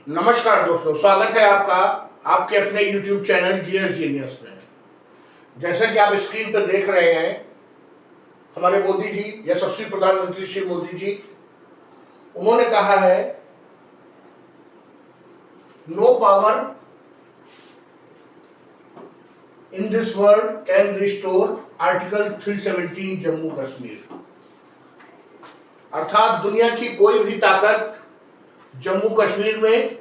नमस्कार दोस्तों, स्वागत है आपका आपके अपने YouTube चैनल जीएस जीनियस में। जैसा कि आप स्क्रीन पर देख रहे हैं, हमारे मोदी जी, यशस्वी प्रधानमंत्री श्री मोदी जी, उन्होंने कहा है no power in this world can restore article 317 Jammu Kashmir. अर्थात दुनिया की कोई भी ताकत जम्मू कश्मीर में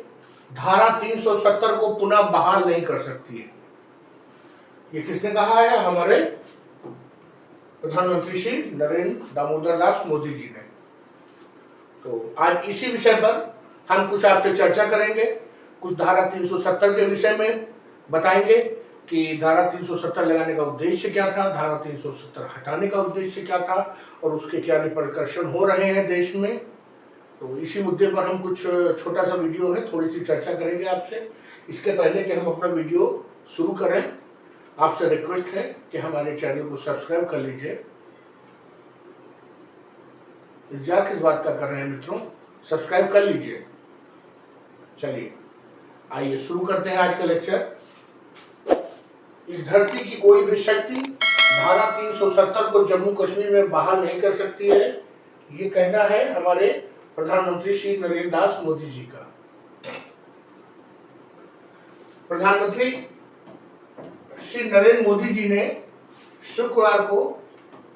धारा 370 को पुनः बहाल नहीं कर सकती है। ये किसने कहा है? हमारे प्रधानमंत्री श्री नरेंद्र दामोदर दास मोदी जी ने। तो आज इसी विषय पर हम कुछ आपसे चर्चा करेंगे, कुछ धारा 370 के विषय में बताएंगे कि धारा 370 लगाने का उद्देश्य क्या था, धारा 370 हटाने का उद्देश्य क्या था और उसके क्या रिपरकशन हो रहे हैं देश में। तो इसी मुद्दे पर हम कुछ छोटा सा वीडियो है, थोड़ी सी चर्चा करेंगे आपसे। इसके पहले कि हम अपना वीडियो शुरू करें, आपसे रिक्वेस्ट है कि हमारे चैनल को सब्सक्राइब कर लीजिए। इंतजार किस बात का कर रहे हैं मित्रों? सब्सक्राइब कर लीजिए। चलिए आइए शुरू करते हैं आज का लेक्चर। इस धरती की कोई भी शक्ति धारा 370 को जम्मू कश्मीर में बहाल नहीं कर सकती है, ये कहना है हमारे प्रधानमंत्री श्री नरेंद्र दास मोदी जी का। प्रधानमंत्री श्री नरेंद्र मोदी जी ने शुक्रवार को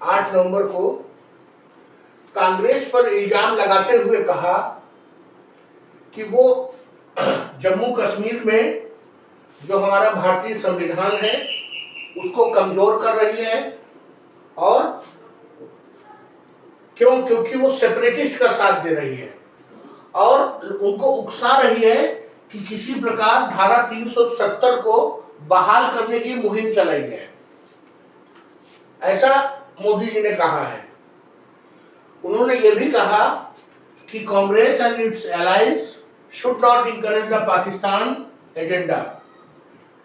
8 नवंबर को कांग्रेस पर इल्जाम लगाते हुए कहा कि वो जम्मू कश्मीर में जो हमारा भारतीय संविधान है उसको कमजोर कर रही है और क्योंकि वो सेपरेटिस्ट का साथ दे रही है और उनको उकसा रही है कि किसी प्रकार धारा 370 को बहाल करने की मुहिम चलाई जाए, ऐसा मोदी जी ने कहा है। उन्होंने ये भी कहा कि Congress and it's allies should not encourage the Pakistan agenda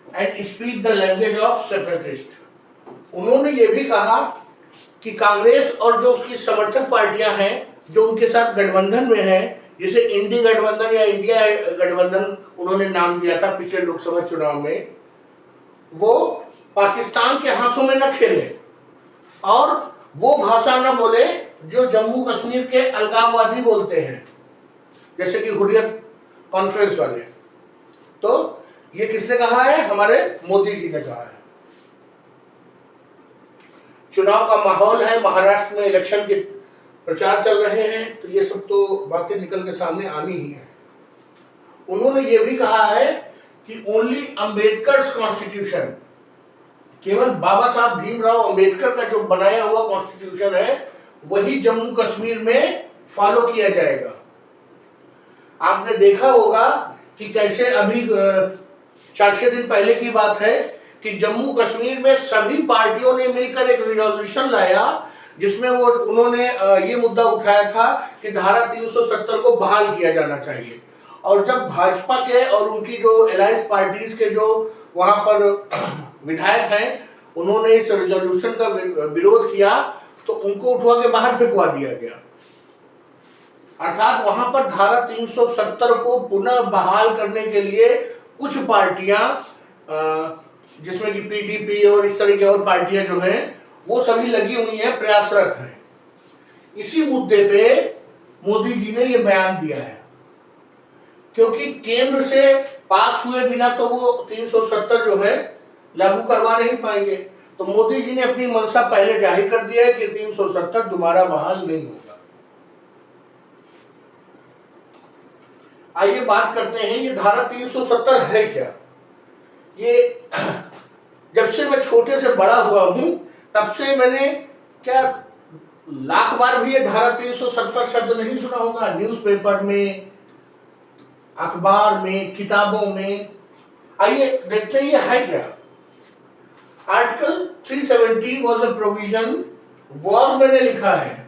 and speak the language of separatist. उन्होंने ये भी कहा कि कांग्रेस और जो उसकी समर्थक पार्टियां हैं जो उनके साथ गठबंधन में हैं, जिसे इंडी गठबंधन या इंडिया गठबंधन उन्होंने नाम दिया था पिछले लोकसभा चुनाव में, वो पाकिस्तान के हाथों में न खेले और वो भाषा न बोले जो जम्मू कश्मीर के अलगाववादी बोलते हैं, जैसे कि हुर्रियत कॉन्फ्रेंस वाले। तो ये किसने कहा है? हमारे मोदी जी ने कहा है। चुनाव का माहौल है, महाराष्ट्र में इलेक्शन के प्रचार चल रहे हैं, तो ये सब तो बातें निकल के सामने आनी ही है। उन्होंने ये भी कहा है कि ओनली अंबेडकर्स कॉन्स्टिट्यूशन, केवल बाबा साहब भीमराव अंबेडकर का जो बनाया हुआ कॉन्स्टिट्यूशन है वही जम्मू कश्मीर में फॉलो किया जाएगा। आपने देखा होगा कि कैसे अभी 4-6 दिन पहले की बात है कि जम्मू कश्मीर में सभी पार्टियों ने मिलकर एक रिजोल्यूशन लाया जिसमें उन्होंने ये मुद्दा उठाया था कि धारा 370 को बहाल किया जाना चाहिए। और जब भाजपा के और उनकी जो एलायंस पार्टीज के जो वहां पर विधायक हैं उन्होंने इस रिजोल्यूशन का विरोध किया तो उनको उठवा के बाहर फेंकवा दिया गया। अर्थात वहां पर धारा 370 को पुनः बहाल करने के लिए कुछ पार्टियां, जिसमें कि पीडीपी और इस तरह की और पार्टियां जो हैं वो सभी लगी हुई हैं, प्रयासरत हैं। इसी मुद्दे पे मोदी जी ने ये बयान दिया है, क्योंकि केंद्र से पास हुए बिना तो वो 370 जो है लागू करवा नहीं पाएंगे। तो मोदी जी ने अपनी मंशा पहले जाहिर कर दिया है कि 370 दोबारा बहाल नहीं होगा। आइए बात करते हैं ये धारा 370 है क्या। ये जब से मैं छोटे से बड़ा हुआ हूं तब से मैंने क्या लाख बार भी ये धारा 370 शब्द नहीं सुना होगा, न्यूज़पेपर में, अखबार में, किताबों में। आइए देखते हैं ये है क्या। Article 370 was a provision, was मैंने लिखा है,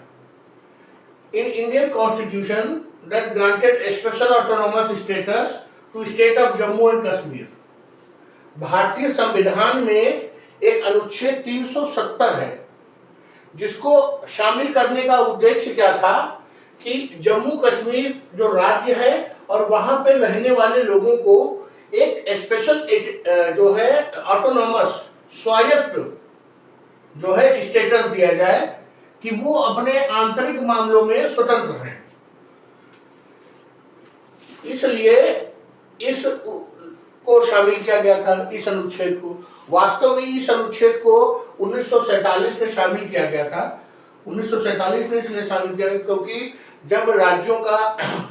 in Indian constitution that granted a special autonomous status to state of Jammu and Kashmir। भारतीय संविधान में एक अनुच्छेद 370 है जिसको शामिल करने का उद्देश्य क्या था कि जम्मू कश्मीर जो राज्य है और वहां पे रहने वाले लोगों को एक स्पेशल जो है ऑटोनॉमस स्वायत्त जो है स्टेटस दिया जाए कि वो अपने आंतरिक मामलों में स्वतंत्र हैं। इसलिए इस को शामिल किया गया था, इस अनुच्छेद को। वास्तव में इस अनुच्छेद को 1947 में शामिल किया गया था। 1947 में इसलिए शामिल किया गया क्योंकि जब राज्यों का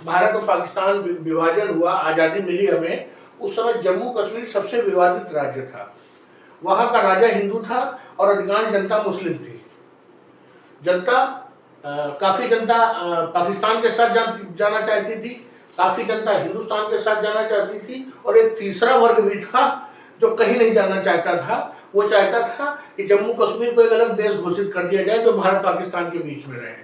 भारत और पाकिस्तान विभाजन हुआ, आजादी मिली हमें, उस समय जम्मू कश्मीर सबसे विवादित राज्य था। वहां का राजा हिंदू था और अधिकांश जनता मुस्लिम थी। जनता काफी जनता पाकिस्तान के साथ जाना चाहती थी, काफी जनता हिंदुस्तान के साथ जाना चाहती थी, और एक तीसरा वर्ग भी था जो कहीं नहीं जाना चाहता था। वो चाहता था कि जम्मू कश्मीर को एक अलग देश घोषित कर दिया जाए जो भारत पाकिस्तान के बीच में रहे।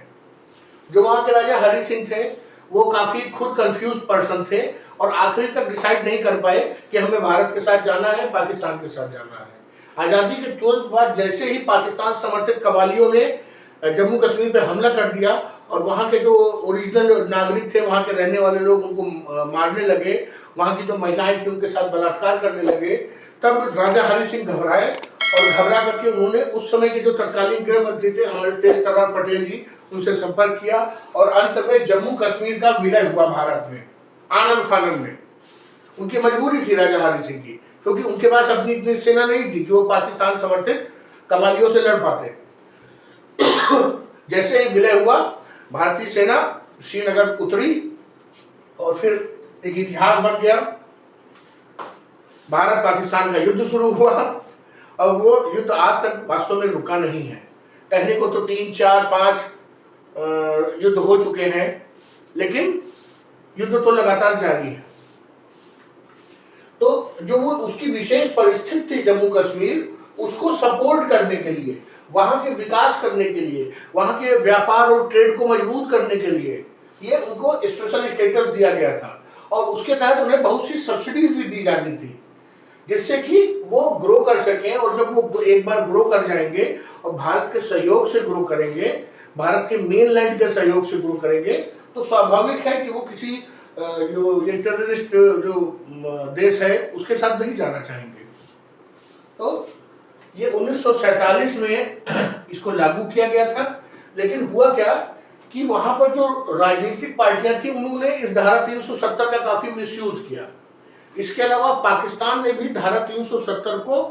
जो वहां के राजा हरि सिंह थे वो काफी खुद कंफ्यूज पर्सन थे और आखिरी तक डिसाइड नहीं कर पाए कि हमें भारत के साथ जाना है, पाकिस्तान के साथ जाना है। आजादी के तुरंत बाद जैसे ही पाकिस्तान समर्थित कबालियों ने जम्मू कश्मीर पे हमला कर दिया और वहाँ के जो ओरिजिनल नागरिक थे, वहाँ के रहने वाले लोग उनको मारने लगे, वहाँ की जो महिलाएं थी उनके साथ बलात्कार करने लगे, तब राजा हरि सिंह घबराए और घबरा करके उन्होंने उस समय के जो तत्कालीन गृह मंत्री थे हमारे तेज तर्रार पटेल जी, उनसे संपर्क किया और अंत में जम्मू कश्मीर का विलय हुआ भारत में, आनन फानन में। उनकी मजबूरी थी राजा हरि सिंह की, क्योंकि उनके पास अपनी इतनी सेना नहीं थी कि वो पाकिस्तान समर्थित कबालियों से लड़ पाते। जैसे ही विलय हुआ, भारतीय सेना श्रीनगर उतरी और फिर एक इतिहास बन गया, भारत पाकिस्तान का युद्ध शुरू हुआ और वो युद्ध आज तक वास्तव में रुका नहीं है। कहने को तो 3, 4, 5 युद्ध हो चुके हैं, लेकिन युद्ध तो लगातार जारी है। तो जो वो उसकी विशेष परिस्थिति थी जम्मू कश्मीर, उसको सपोर्ट करने के लिए, वहां के विकास करने के लिए, वहां के व्यापार और ट्रेड को मजबूत करने के लिए ये उनको स्पेशल स्टेटस दिया गया था और उसके तहत उन्हें बहुत सी सब्सिडीज भी दी जानी थी, जिससे कि वो ग्रो कर सकें। और जब वो एक बार ग्रो कर जाएंगे और भारत के सहयोग से ग्रो करेंगे, भारत के मेनलैंड के सहयोग से ग्रो करेंगे, तो स्वाभाविक है कि वो किसी जो ये टेररिस्ट जो देश है उसके साथ नहीं जाना चाहेंगे। तो ये 1947 में इसको लागू किया गया था। लेकिन हुआ क्या कि वहां पर जो राजनीतिक पार्टियां थी उन्होंने इस धारा 370 का काफी मिसयूज किया। इसके अलावा पाकिस्तान ने भी धारा 370 को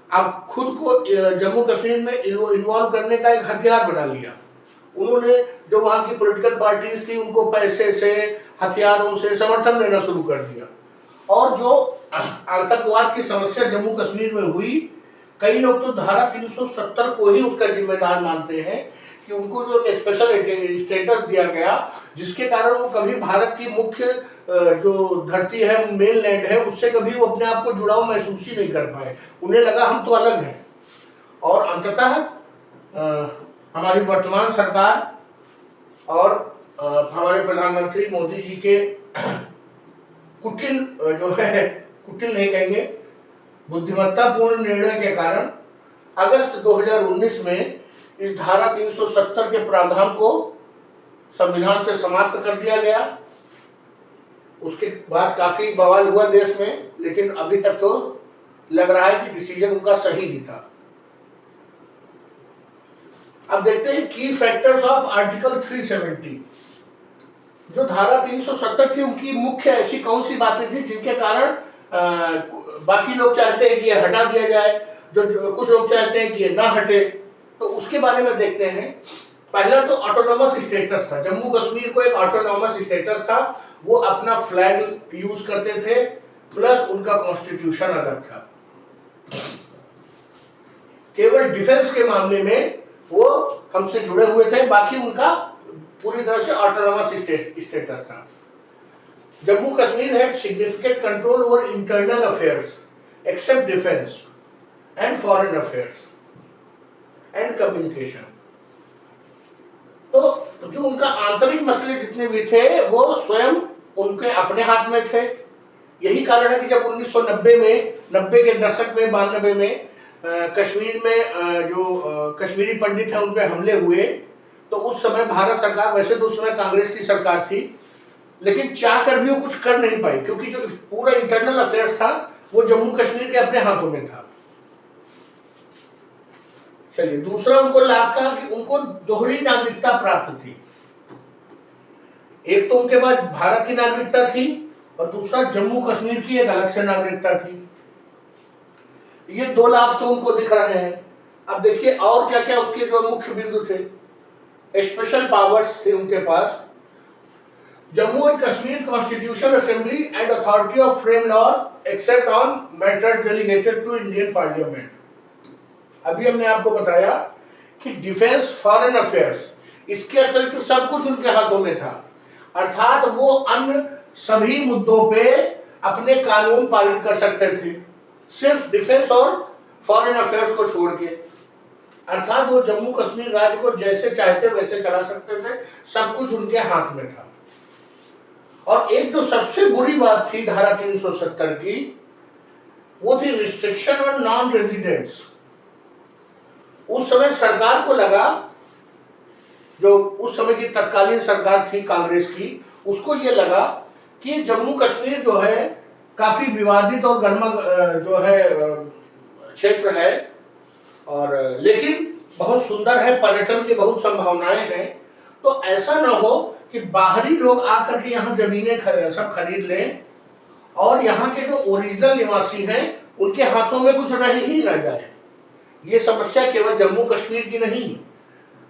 अब खुद को जम्मू कश्मीर में इन्वॉल्व करने का एक हथियार बना लिया। उन्होंने जो वहां की पॉलिटिकल पार्टीज थी उनको पैसे से, हथियारों से समर्थन देना शुरू कर दिया और जो आतंकवाद की समस्या जम्मू कश्मीर में हुई, कई लोग तो धारा 370 को ही उसका जिम्मेदार मानते हैं कि उनको जो स्पेशल स्टेटस दिया गया, जिसके कारण वो कभी भारत की मुख्य जो धरती है, मेनलैंड है, उससे कभी वो अपने आप को जुड़ाव महसूस ही नहीं कर पाए। उन्हें लगा हम तो अलग हैं। और अंततः हमारी वर्तमान सरकार और हमारे प्रधानमंत्री मोदी जी के कुटिल जो है, कुटिल नहीं कहेंगे, बुद्धिमत्तापूर्ण निर्णय के कारण अगस्त 2019 में इस धारा 370 के प्रावधान को संविधान से समाप्त कर दिया गया। उसके बाद काफी बवाल हुआ देश में, लेकिन अभी तक तो लग रहा है कि डिसीजन उनका सही ही था। अब देखते हैं की फैक्टर्स ऑफ आर्टिकल 370। जो धारा 370 थी उनकी मुख्य ऐसी कौन सी बातें थी जिनके कारण बाकी लोग चाहते हैं कि ये हटा दिया जाए, जो कुछ लोग चाहते हैं कि ये ना हटे, तो उसके बारे में देखते हैं। पहला तो ऑटोनॉमस स्टेटस था। जम्मू कश्मीर को एक ऑटोनॉमस स्टेटस था, वो अपना फ्लैग यूज करते थे, प्लस उनका कॉन्स्टिट्यूशन अलग था। केवल डिफेंस के मामले में वो हमसे जुड़े हुए थे, बाकी उनका पूरी तरह से ऑटोनॉमस स्टेटस था। Jammu Kashmir had significant control over internal affairs except defence and foreign affairs and communication. तो जो उनका आंतरिक मसले जितने भी थे वो स्वयं उनके अपने हाथ में थे। यही कारण है कि जब 1990 में, 90 के दशक में, 92 में कश्मीर में जो कश्मीरी पंडित हैं उन पे हमले हुए, तो उस समय भारत सरकार, वैसे तो उस समय कांग्रेस की सरकार थी, लेकिन चाह कर भी वो कुछ कर नहीं पाई, क्योंकि जो पूरा इंटरनल अफेयर्स था वो जम्मू कश्मीर के अपने हाथों में था। चलिए, दूसरा उनको लाभ था कि उनको दोहरी नागरिकता प्राप्त थी। एक तो उनके पास भारत की नागरिकता थी और दूसरा जम्मू कश्मीर की एक अलग से नागरिकता थी। ये दो लाभ तो उनको दिख रहे हैं। अब देखिए और क्या क्या उसके जो मुख्य बिंदु थे। स्पेशल पावर्स थे उनके पास। Jammu and Kashmir constitution assembly and authority of frame laws except on matters delegated to Indian parliament. अभी हमने आपको बताया कि डिफेंस, फॉरेन अफेयर्स, इसके अतिरिक्त सब कुछ उनके हाथों में था। अर्थात वो अन्य सभी मुद्दों पे अपने कानून पारित कर सकते थे, सिर्फ डिफेंस और फॉरेन अफेयर्स को छोड़ के। अर्थात वो जम्मू कश्मीर राज्य को जैसे चाहते वैसे चला सकते थे, सब कुछ उनके हाथ में था। और एक जो सबसे बुरी बात थी धारा 370 की, वो थी रिस्ट्रिक्शन ऑन नॉन रेजिडेंट्स। उस समय सरकार को लगा, जो उस समय की तत्कालीन सरकार थी कांग्रेस की, उसको ये लगा कि जम्मू कश्मीर जो है काफी विवादित और गर्मा जो है क्षेत्र है, और लेकिन बहुत सुंदर है, पर्यटन की बहुत संभावनाएं हैं। तो ऐसा ना हो कि बाहरी लोग आकर के यहाँ जमीनें सब खरीद लें और यहाँ के जो ओरिजिनल निवासी हैं उनके हाथों में कुछ रह ही ना जाए। ये समस्या केवल जम्मू कश्मीर की नहीं,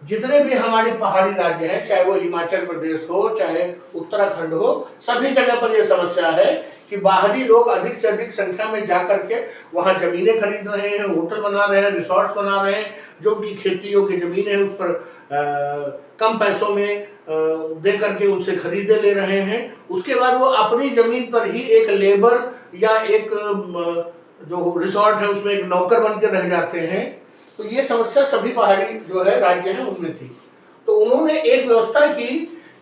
जितने भी हमारे पहाड़ी राज्य हैं, चाहे वो हिमाचल प्रदेश हो चाहे उत्तराखंड हो, सभी जगह पर यह समस्या है कि बाहरी लोग अधिक से अधिक संख्या में जा करके वहाँ जमीनें खरीद रहे हैं, होटल बना रहे हैं, रिसोर्ट्स बना रहे हैं, जो उनकी खेतियों की जमीन है उस पर कम पैसों में दे करके उनसे खरीदे ले रहे हैं। उसके बाद वो अपनी जमीन पर ही एक लेबर या एक जो रिसोर्ट है उसमें एक नौकर बन के रह जाते हैं। तो ये समस्या सभी पहाड़ी जो है राज्य हैं उनमें थी। तो उन्होंने एक व्यवस्था की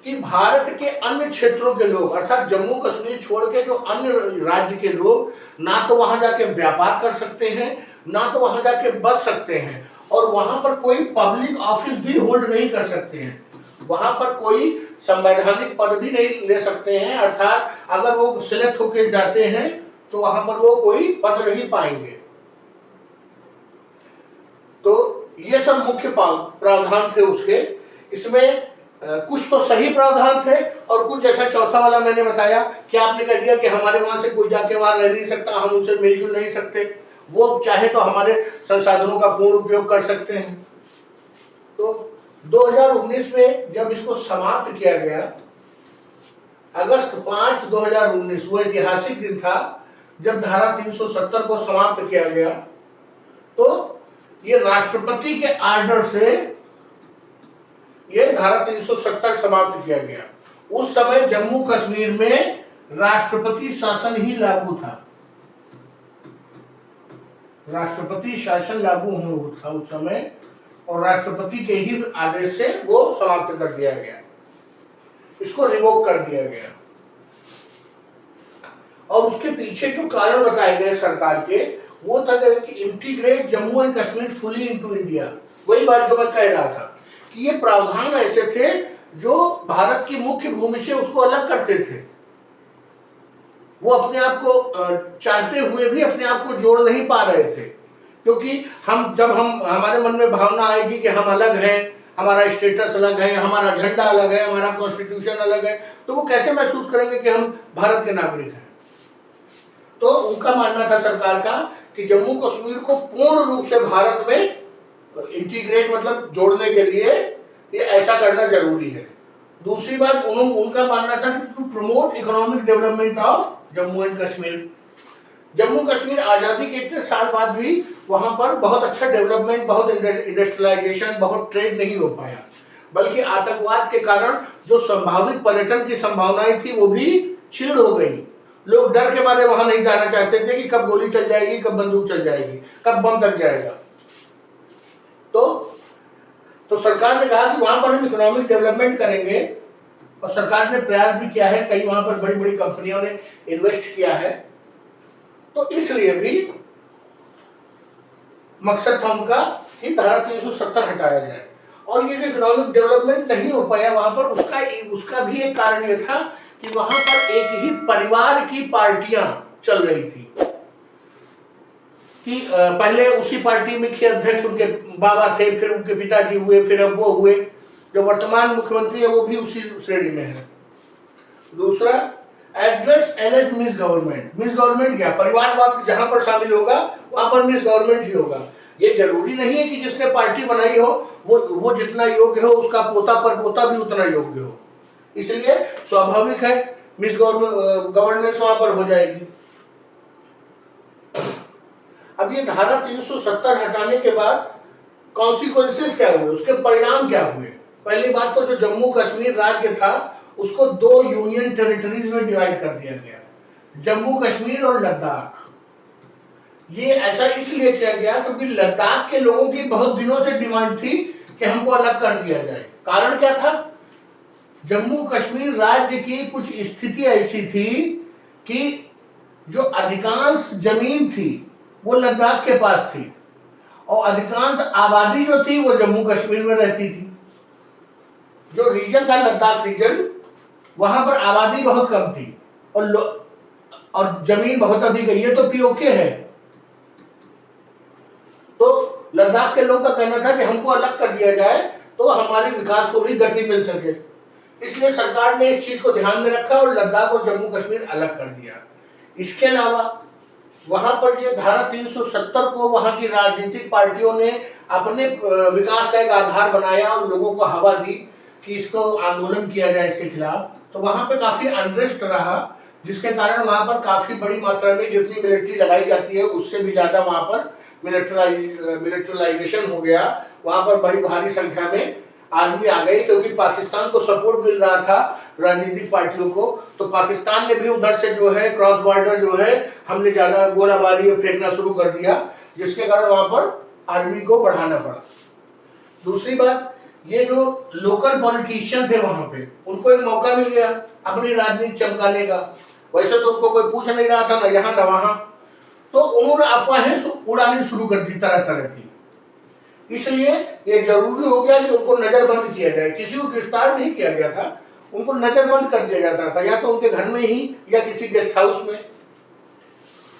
कि भारत के अन्य क्षेत्रों के लोग, अर्थात जम्मू कश्मीर छोड़ के जो अन्य राज्य के लोग, ना तो वहां जाके व्यापार कर सकते हैं, ना तो वहां जाके बस सकते हैं, और वहां पर कोई पब्लिक ऑफिस भी होल्ड नहीं कर सकते हैं, वहां पर कोई संवैधानिक पद भी नहीं ले सकते हैं। अर्थात अगर वो सिलेक्ट होकर जाते हैं तो वहां पर वो कोई पद नहीं पाएंगे। तो ये सब मुख्य प्रावधान थे उसके। इसमें कुछ तो सही प्रावधान थे और कुछ, जैसा चौथा वाला मैंने बताया कि आपने कह दिया कि हमारे वहां से कोई जाके वहां रह नहीं सकता, हम उनसे मिलजुल नहीं सकते, वो चाहे तो हमारे संसाधनों का पूर्ण उपयोग कर सकते हैं। तो 2019 में जब इसको समाप्त किया गया, अगस्त 5, 2019 वो ऐतिहासिक दिन था जब धारा 370 को समाप्त किया गया। तो ये राष्ट्रपति के आर्डर से ये धारा 370 समाप्त किया गया। उस समय जम्मू कश्मीर में राष्ट्रपति शासन ही लागू था, राष्ट्रपति शासन लागू था उस समय, और राष्ट्रपति के ही आदेश से वो समाप्त कर दिया गया, इसको रिवोक कर दिया गया। और उसके पीछे जो कारण बताए गए सरकार के, वो था कि integrate Jammu and Kashmir fully into India. वही बात जो मैं कह रहा था कि ये प्रावधान ऐसे थे जो भारत की मुख्य भूमि से उसको अलग करते थे। वो अपने आप को चाहते हुए भी अपने आप को जोड़ नहीं पा रहे थे, क्योंकि जब हमारे मन में भावना आएगी कि हम अलग हैं, हमारा स्टेटस अलग है, हमारा झंडा अलग है, हमारा कॉन्स्टिट्यूशन अलग है, तो वो कैसे महसूस करेंगे कि हम भारत के नागरिक हैं। तो उनका मानना था सरकार का कि जम्मू कश्मीर को पूर्ण रूप से भारत में इंटीग्रेट, मतलब जोड़ने के लिए ये ऐसा करना जरूरी है। दूसरी बात, उनका मानना था कि to promote economic development of Jammu and Kashmir. Jammu Kashmir आज़ादी के इतने साल बाद भी वहां पर बहुत अच्छा डेवलपमेंट, बहुत इंडस्ट्रियलाइजेशन, बहुत ट्रेड नहीं हो पाया, बल्कि आतंकवाद के कारण जो संभावित पर्यटन की संभावनाएं थी वो भी छीड़ हो गई। लोग डर के मारे वहां नहीं जाना चाहते थे कि कब गोली चल जाएगी, कब बंदूक चल जाएगी, कब बम लग जाएगा। तो सरकार ने कहा कि वहां पर हम इकोनॉमिक डेवलपमेंट करेंगे, और सरकार ने प्रयास भी किया है, कई वहां पर बड़ी बड़ी कंपनियों ने इन्वेस्ट किया है। तो इसलिए भी मकसद था उनका कि धारा 370 हटाया जाए। और ये जो इकोनॉमिक डेवलपमेंट नहीं हो पाया वहां पर, उसका भी एक कारण ये था कि वहां पर एक ही परिवार की पार्टियां चल रही थी कि पहले उसी पार्टी में के अध्यक्ष उनके बाबा थे, फिर उनके पिताजी हुए, फिर अब वो हुए। जो वर्तमान मुख्यमंत्री है वो भी उसी श्रेणी में है। दूसरा, address as misgovernment. Misgovernment क्या? परिवारवाद जहां पर शामिल होगा वहां पर मिस गवर्नमेंट ही होगा। ये जरूरी नहीं है कि जिसने पार्टी बनाई हो वो जितना योग्य हो उसका पोता पर पोता भी उतना योग्य हो। इसलिए स्वाभाविक है मिस गवर्नेंस वहां पर हो जाएगी। अब ये धारा 370 हटाने के बाद कॉन्सिक्वेंसेस क्या हुए, उसके परिणाम क्या हुए? पहली बात तो जो जम्मू कश्मीर राज्य था उसको 2 यूनियन टेरिटरीज में डिवाइड कर दिया गया, जम्मू कश्मीर और लद्दाख। ये ऐसा इसलिए किया गया क्योंकि लद्दाख के लोगों की बहुत दिनों से डिमांड थी कि हमको अलग कर दिया जाए। कारण क्या था? जम्मू कश्मीर राज्य की कुछ स्थिति ऐसी थी कि जो अधिकांश जमीन थी वो लद्दाख के पास थी और अधिकांश आबादी जो थी वो जम्मू कश्मीर में रहती थी। जो रीजन था लद्दाख रीजन, वहां पर आबादी बहुत कम थी और जमीन बहुत अधिक है। ये तो पीओके है। तो लद्दाख के लोगों का कहना था कि हमको अलग कर दिया जाए तो हमारे विकास को भी गति मिल सके। इसलिए सरकार ने इस चीज को ध्यान में रखा और लद्दाख और जम्मू कश्मीर अलग कर दिया। इसके अलावा वहां पर ये धारा 370 को वहां की राजनीतिक पार्टियों ने अपने विकास का एक आधार बनाया और लोगों को हवा दी कि इसको आंदोलन किया जाए इसके खिलाफ। तो वहां पे काफी अनरेस्ट रहा, जिसके कारण वहां पर काफी बड़ी मात्रा में जितनी मिलिट्री लगाई जाती है उससे भी ज्यादा वहां पर मिलिट्रलाइजेशन हो गया। वहां पर बड़ी भारी संख्या में आदमी आ गए क्योंकि पाकिस्तान को सपोर्ट मिल रहा था राजनीतिक पार्टियों को। तो पाकिस्तान ने भी उधर से जो है क्रॉस बॉर्डर जो है हमने ज्यादा गोलाबारी फेंकना शुरू कर दिया, जिसके कारण वहां पर आर्मी को बढ़ाना पड़ा। दूसरी बात, ये जो लोकल पॉलिटिशियन थे वहां पे उनको एक मौका मिल गया अपनी राजनीति चमकाने का। वैसे तो उनको कोई पूछ नहीं रहा था, न यहाँ न वहां, तो उन्होंने अफवाहें उड़ानी शुरू कर दी तरह तरह की। इसलिए ये जरूरी हो गया कि उनको नजरबंद किया जाए। किसी को गिरफ्तार नहीं किया गया था, उनको नजरबंद कर दिया जाता था, या तो उनके घर में ही या किसी गेस्ट हाउस में।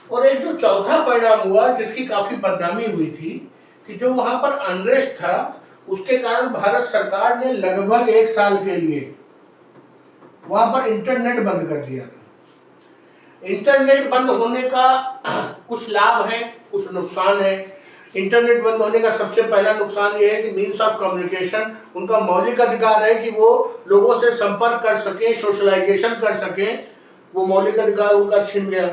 और एक जो चौथा परिणाम हुआ जिसकी काफी बदनामी हुई थी कि जो वहां पर अनरेस्ट था उसके कारण भारत सरकार ने लगभग 1 साल के लिए वहां पर इंटरनेट बंद कर दिया था। इंटरनेट बंद होने का कुछ लाभ है, कुछ नुकसान है। इंटरनेट बंद होने का सबसे पहला नुकसान ये है कि मीन्स ऑफ कम्युनिकेशन, उनका मौलिक अधिकार है कि वो लोगों से संपर्क कर सकें, सोशलाइजेशन कर सकें, वो मौलिक अधिकार उनका छिन गया।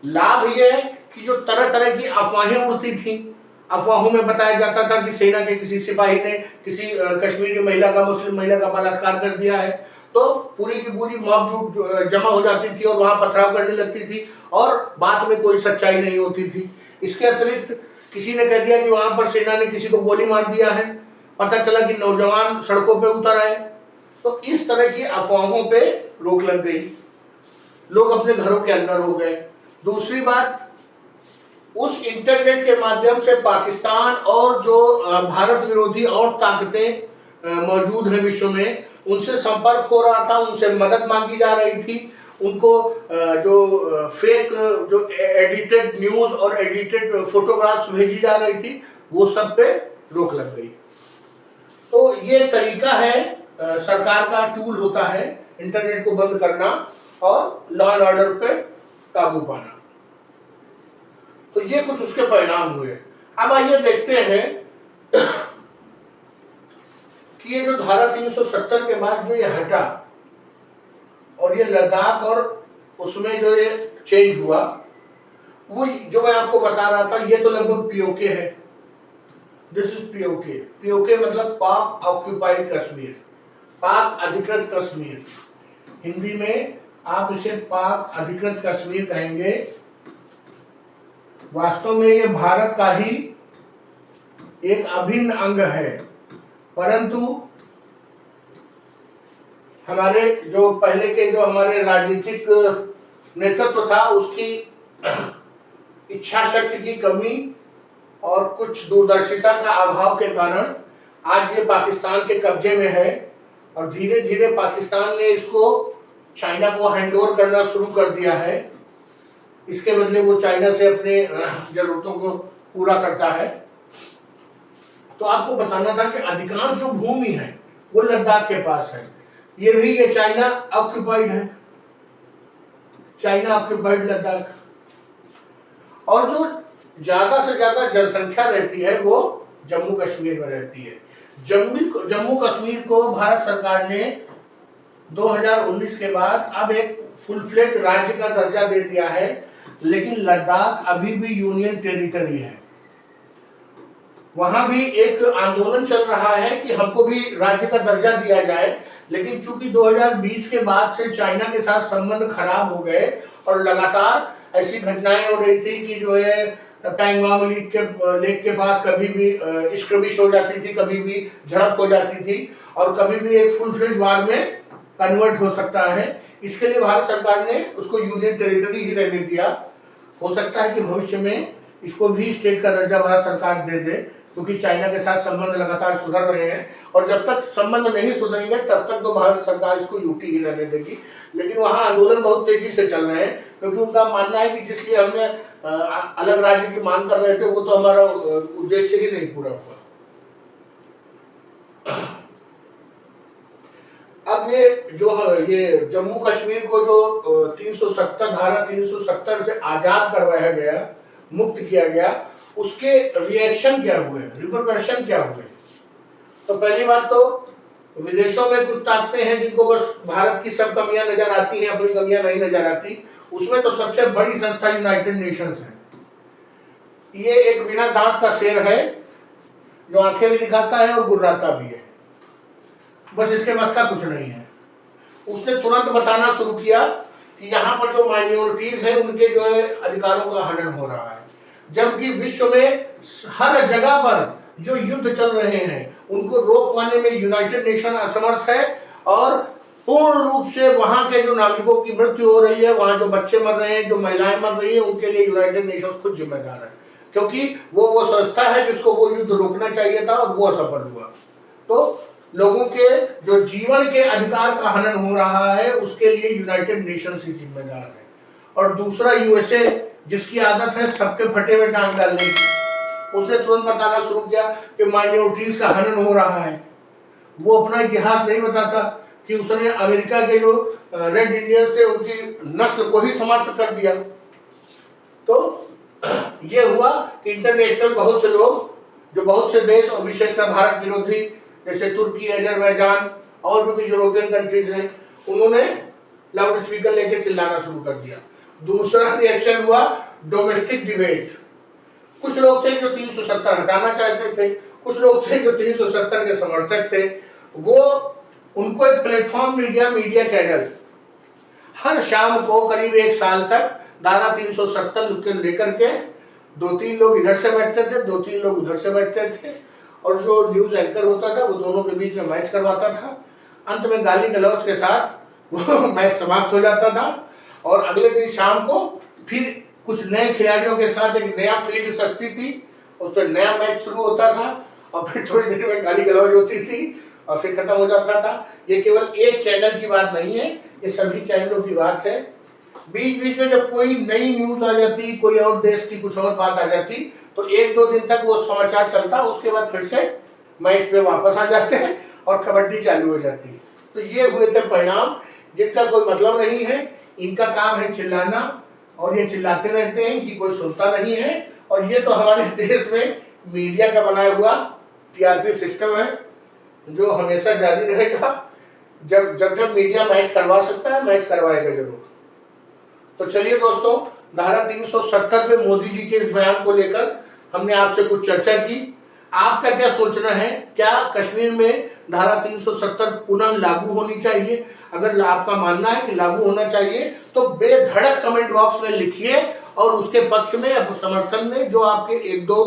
लाभ ये है कि जो तरह तरह की अफवाहें उड़ती थी, अफवाहों में बताया जाता था कि सेना के किसी सिपाही ने किसी कश्मीरी महिला का, मुस्लिम महिला का बलात्कार कर दिया है, तो पूरी की पूरी मॉब झूठ जमा हो जाती थी और वहां पथराव करने लगती थी और बात में कोई सच्चाई नहीं होती थी। इसके अतिरिक्त किसी ने कह दिया कि वहां पर सेना ने किसी को गोली मार दिया है, पता चला कि नौजवान सड़कों पे उतर आए। तो इस तरह की अफवाहों पे रोक लग गई, लोग अपने घरों के अंदर हो गए। दूसरी बात, उस इंटरनेट के माध्यम से पाकिस्तान और जो भारत विरोधी और ताकतें मौजूद हैं विश्व में, उनसे संपर्क हो रहा था, उनसे मदद मांगी जा रही थी, उनको जो फेक जो एडिटेड न्यूज और एडिटेड फोटोग्राफ्स भेजी जा रही थी, वो सब पे रोक लग गई। तो ये तरीका है, सरकार का टूल होता है इंटरनेट को बंद करना और लॉ एंड ऑर्डर पे काबू पाना। तो ये कुछ उसके परिणाम हुए। अब आइए देखते हैं कि ये जो धारा 370 के बाद जो ये हटा और ये लद्दाख और उसमें जो ये चेंज हुआ, वो जो मैं आपको बता रहा था, ये तो लगभग पीओके है। This is PoK. पीओके मतलब पाक ऑक्यूपाइड कश्मीर, पाक अधिकृत कश्मीर। हिंदी में आप इसे पाक अधिकृत कश्मीर कहेंगे। वास्तव में ये भारत का ही एक अभिन्न अंग है, परंतु हमारे जो पहले के जो हमारे राजनीतिक नेतृत्व था उसकी इच्छा शक्ति की कमी और कुछ दूरदर्शिता का अभाव के कारण आज ये पाकिस्तान के कब्जे में है और धीरे धीरे पाकिस्तान ने इसको चाइना को हैंड ओवर करना शुरू कर दिया है। इसके बदले वो चाइना से अपने जरूरतों को पूरा करता है। तो आपको बताना था कि अधिकांश जो भूमि है वो लद्दाख के पास है। ये चाइना ऑक्युपाइड है, चाइना ऑक्युपाइड लद्दाख। और जो ज्यादा से ज्यादा जनसंख्या रहती है वो जम्मू कश्मीर में रहती है। जम्मू कश्मीर को भारत सरकार ने 2019 के बाद अब एक फुल फ्लेज राज्य का दर्जा दे दिया है, लेकिन लद्दाख अभी भी यूनियन टेरिटरी है। वहां भी एक आंदोलन चल रहा है कि हमको भी राज्य का दर्जा दिया जाए, लेकिन चूंकि 2020 के बाद से चाइना के साथ संबंध खराब हो गए और लगातार ऐसी घटनाएं हो रही थी कि जो है पैंगोंग लेक के पास कभी भी स्क्रमिश हो जाती थी, कभी भी झड़प हो जाती थी और कभी भी एक फुल फ्लेज वार में कन्वर्ट हो सकता है। इसके लिए भारत सरकार ने उसको यूनियन टेरिटरी ही रहने दिया। हो सकता है कि भविष्य में इसको भी स्टेट का दर्जा भारत सरकार दे दे, क्योंकि चाइना के साथ संबंध लगातार सुधर रहे हैं और जब तक संबंध नहीं सुधरेंगे तब तक तो भारत सरकार इसको यूटी ही रहने देगी। लेकिन वहाँ आंदोलन बहुत तेजी से चल रहे हैं, क्योंकि उनका मानना है कि जिसलिए हमने अलग राज्य की मांग कर रहे थे वो तो हमारा उद्देश्य ही नहीं पूरा हुआ। अब ये जम्मू कश्मीर को जो 370 धारा 370 से आजाद करवाया गया, मुक्त किया गया, उसके रिएक्शन क्या हुए, रिपरकशन क्या हुए? तो पहली बात तो विदेशों में कुछ ताकतें हैं जिनको बस भारत की सब कमियां नजर आती हैं, अपनी कमियां नहीं नजर आती। उसमें तो सबसे बड़ी संस्था यूनाइटेड नेशंस है। ये एक बिना दांत का शेर है जो आंखें भी दिखाता है और गुर्राता भी है, बस इसके बस का कुछ नहीं है। उसने तुरंत बताना शुरू किया कि यहाँ पर जो माइनॉरिटीज है उनके जो है अधिकारों का हनन हो रहा है, जबकि विश्व में हर जगह पर जो युद्ध चल रहे हैं उनको रोक पाने में यूनाइटेड नेशन असमर्थ है और पूर्ण रूप से वहां के जो नागरिकों की मृत्यु हो रही है, वहां जो बच्चे मर रहे हैं, जो महिलाएं मर रही हैं, उनके लिए यूनाइटेड नेशन खुद जिम्मेदार है, क्योंकि वो संस्था है जिसको वो युद्ध रोकना चाहिए था और वो असफल हुआ। तो लोगों के जो जीवन के अधिकार का हनन हो रहा है उसके लिए यूनाइटेड नेशंस ही जिम्मेदार है। और दूसरा यूएसए, जिसकी आदत है सबके फटे में टांग डालने की, उसने तुरंत बताना शुरू किया कि माइनॉरिटीज का हनन हो रहा है। वो अपना इतिहास नहीं बताता कि उसने अमेरिका के जो रेड इंडियंस थे उनकी नस्ल को ही समाप्त कर दिया। तो ये हुआ कि इंटरनेशनल बहुत से लोग, जो बहुत से देश और विशेषकर भारत विरोधी जैसे तुर्की, अजरबैजान और भी कुछ यूरोपियन कंट्रीज हैं, उन्होंने लाउड स्पीकर लेके चिल्लाना शुरू कर दिया। दूसरा रिएक्शन हुआ डोमेस्टिक डिबेट। कुछ लोग थे जो 370 हटाना चाहते थे, कुछ लोग थे जो 370 के समर्थक थे। वो उनको एक प्लेटफॉर्म मिल गया, मीडिया चैनल। हर शाम को करीब 1 साल तक धारा 370 लेकर के 2-3 लोग इधर से बैठते थे, 2-3 लोग उधर से बैठते थे और जो न्यूज एंकर होता था वो दोनों के बीच में मैच करवाता था। अंत में गाली गलौज के साथ वो मैच समाप्त हो जाता था और अगले दिन शाम को फिर कुछ नए खिलाड़ियों के साथ एक नया फील्ड सस्ती थी, उस पर नया मैच शुरू होता था और फिर थोड़ी देर में गाली गलौज होती थी और फिर खत्म हो जाता था। ये केवल एक चैनल की बात नहीं है, ये सभी चैनलों की बात है। बीच बीच में जब कोई नई न्यूज आ जाती, कोई और देश की कुछ और बात आ जाती, तो 1-2 दिन तक वो समाचार चलता, उसके बाद फिर से मैच पे वापस आ जाते हैं और कबड्डी चालू हो जाती है। तो ये हुए थे परिणाम जिनका कोई मतलब नहीं है। इनका काम है चिल्लाना और ये चिल्लाते रहते हैं कि कोई सुनता नहीं है। और ये तो हमारे देश में मीडिया का बनाया हुआ टीआरपी सिस्टम है जो हमेशा जारी रहेगा। जब मीडिया मैच करवा सकता है, मैच करवाएगा जरूर। तो चलिए दोस्तों, धारा 370 पे मोदी जी के इस बयान को लेकर हमने आपसे कुछ चर्चा की। आपका क्या सोचना है? क्या कश्मीर में धारा 370 पुनः लागू होनी चाहिए? अगर आपका मानना है कि लागू होना चाहिए तो बेधड़क कमेंट बॉक्स में लिखिए और उसके पक्ष में या समर्थन में जो आपके 1-2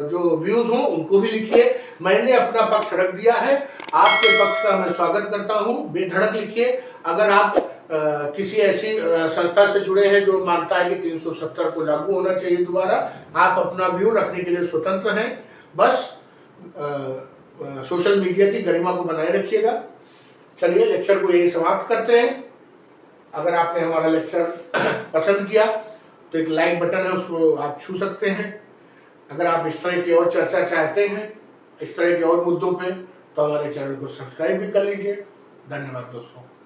जो व्यूज हों उनको भी लिखिए। मैंने अपना पक्ष रख दिया है, आपके पक्ष का मैं स्वागत करता हूं। बेधड़क लिखिए। अगर आप किसी ऐसी संस्था से जुड़े हैं जो मानता है कि 370 को लागू होना चाहिए दोबारा, आप अपना व्यू रखने के लिए स्वतंत्र हैं। बस सोशल मीडिया की गरिमा को बनाए रखिएगा। चलिए लेक्चर को यही समाप्त करते हैं। अगर आपने हमारा लेक्चर पसंद किया तो एक लाइक बटन है, उसको आप छू सकते हैं। अगर आप इस तरह की और चर्चा चाहते हैं, इस तरह के और मुद्दों पे, तो हमारे चैनल को सब्सक्राइब भी कर लीजिए। धन्यवाद दोस्तों।